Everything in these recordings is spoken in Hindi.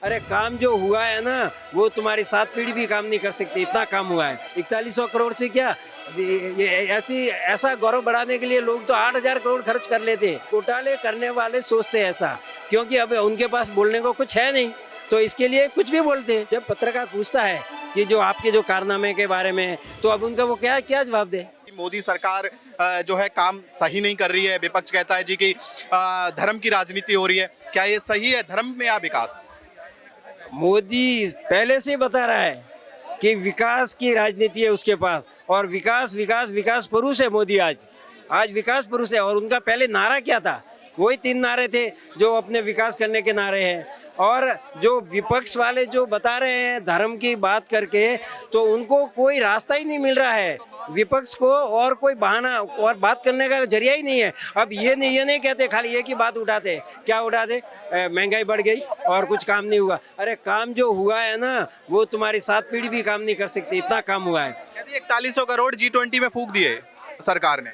अरे काम जो हुआ है ना, वो तुम्हारी 7 पीढ़ी भी काम नहीं कर सकती, इतना काम हुआ है। 4100 करोड़ से क्या, ये ऐसा गौरव बढ़ाने के लिए लोग तो 8000 करोड़ खर्च कर लेते। घोटाले करने वाले सोचते ऐसा, क्योंकि अब उनके पास बोलने को कुछ है नहीं, तो इसके लिए कुछ भी बोलते हैं। जब पत्रकार पूछता है कि जो आपके जो कारनामे के बारे में, तो अब उनका वो क्या क्या जवाब दे। मोदी सरकार जो है काम सही नहीं कर रही है। विपक्ष कहता है जी कि धर्म की राजनीति हो रही है। क्या ये सही है, धर्म में या विकास? मोदी पहले से बता रहा है कि विकास की राजनीति है उसके पास, और विकास विकास विकास पुरुष है मोदी। आज विकास पुरुष है। और उनका पहले नारा क्या था? वही 3 नारे थे जो अपने विकास करने के नारे हैं। और जो विपक्ष वाले जो बता रहे हैं धर्म की बात करके, तो उनको कोई रास्ता ही नहीं मिल रहा है विपक्ष को, और कोई बहाना और बात करने का जरिया ही नहीं है। अब ये नहीं कहते, खाली एक ही बात उठाते। क्या उठाते? महंगाई बढ़ गई और कुछ काम नहीं हुआ। अरे काम जो हुआ है ना, वो तुम्हारी 7 पीढ़ी भी काम नहीं कर सकती, इतना काम हुआ है। कहते 4100 करोड़ G20 में फूंक दिए सरकार ने।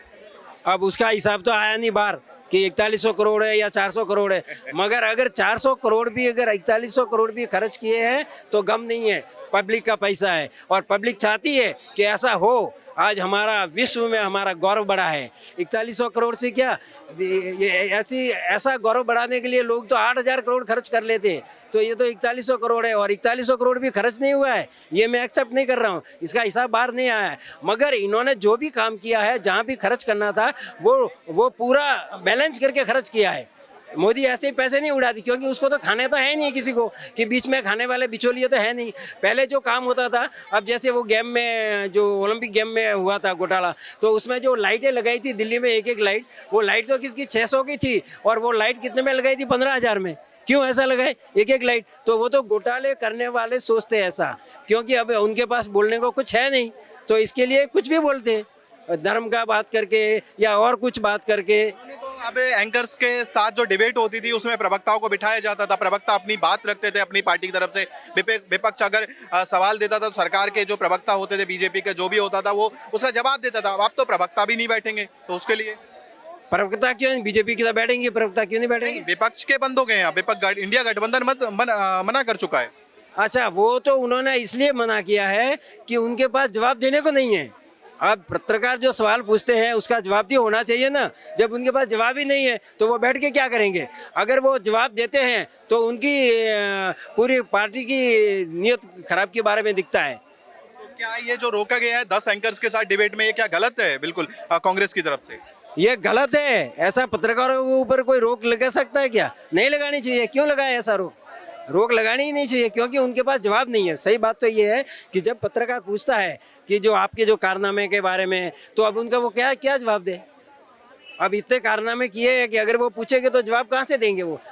अब उसका हिसाब तो आया नहीं बाहर कि 4100 करोड़ है या 400 करोड़ है। मगर अगर 400 करोड़ भी, अगर 4100 करोड़ भी खर्च किए हैं तो गम नहीं है, पब्लिक का पैसा है। और पब्लिक चाहती है कि ऐसा हो। आज हमारा विश्व में हमारा गौरव बढ़ा है। 4100 करोड़ से क्या, ये ऐसा गौरव बढ़ाने के लिए लोग तो 8000 करोड़ खर्च कर लेते। तो ये तो 4100 करोड़ है, और 4100 करोड़ भी खर्च नहीं हुआ है, ये मैं एक्सेप्ट नहीं कर रहा हूँ। इसका हिसाब बाहर नहीं आया है। मगर इन्होंने जो भी काम किया है, जहाँ भी खर्च करना था, वो पूरा बैलेंस करके खर्च किया है। मोदी ऐसे ही पैसे नहीं उड़ाती, क्योंकि उसको तो खाने तो है नहीं किसी को, कि बीच में खाने वाले बिचौलिए तो है नहीं। पहले जो काम होता था, अब जैसे वो गेम में, जो ओलंपिक गेम में हुआ था घोटाला, तो उसमें जो लाइटें लगाई थी दिल्ली में, एक लाइट, वो लाइट तो किसकी 600 की थी, और वो लाइट कितने में लगाई थी? 15,000 में। क्यों ऐसा लगाए एक लाइट? तो वो तो घोटाले करने वाले सोचते ऐसा, क्योंकि अब उनके पास बोलने को कुछ है नहीं, तो इसके लिए कुछ भी बोलते हैं, धर्म का बात करके या और कुछ बात करके। तो अब एंकर्स के साथ जो डिबेट होती थी उसमें प्रवक्ताओं को बिठाया जाता था, प्रवक्ता अपनी बात रखते थे अपनी पार्टी की तरफ से। विपक्ष अगर सवाल देता था तो सरकार के जो प्रवक्ता होते थे, बीजेपी के जो भी होता था, वो उसका जवाब देता था। अब तो प्रवक्ता भी नहीं बैठेंगे, तो उसके लिए प्रवक्ता क्यों नहीं? बीजेपी की तो बैठेंगे, प्रवक्ता क्यों नहीं बैठेंगे? विपक्ष के बंद हो गए हैं। विपक्ष इंडिया गठबंधन मना कर चुका है। अच्छा, वो तो उन्होंने इसलिए मना किया है कि उनके पास जवाब देने को नहीं है। अब पत्रकार जो सवाल पूछते हैं उसका जवाब भी होना चाहिए ना। जब उनके पास जवाब ही नहीं है तो वो बैठ के क्या करेंगे? अगर वो जवाब देते हैं तो उनकी पूरी पार्टी की नीयत खराब के बारे में दिखता है। तो क्या ये जो रोका गया है 10 एंकर्स के साथ डिबेट में, ये क्या गलत है? बिल्कुल कांग्रेस की तरफ से ये गलत है। ऐसा पत्रकारों के ऊपर कोई रोक लगा सकता है क्या? नहीं लगानी चाहिए। क्यों लगाए ऐसा रोक लगानी ही नहीं चाहिए, क्योंकि उनके पास जवाब नहीं है। सही बात तो ये है कि जब पत्रकार पूछता है कि जो आपके जो कारनामे के बारे में, तो अब उनका वो क्या क्या जवाब दे। अब इतने कारनामे किए हैं कि अगर वो पूछेंगे तो जवाब कहाँ से देंगे वो?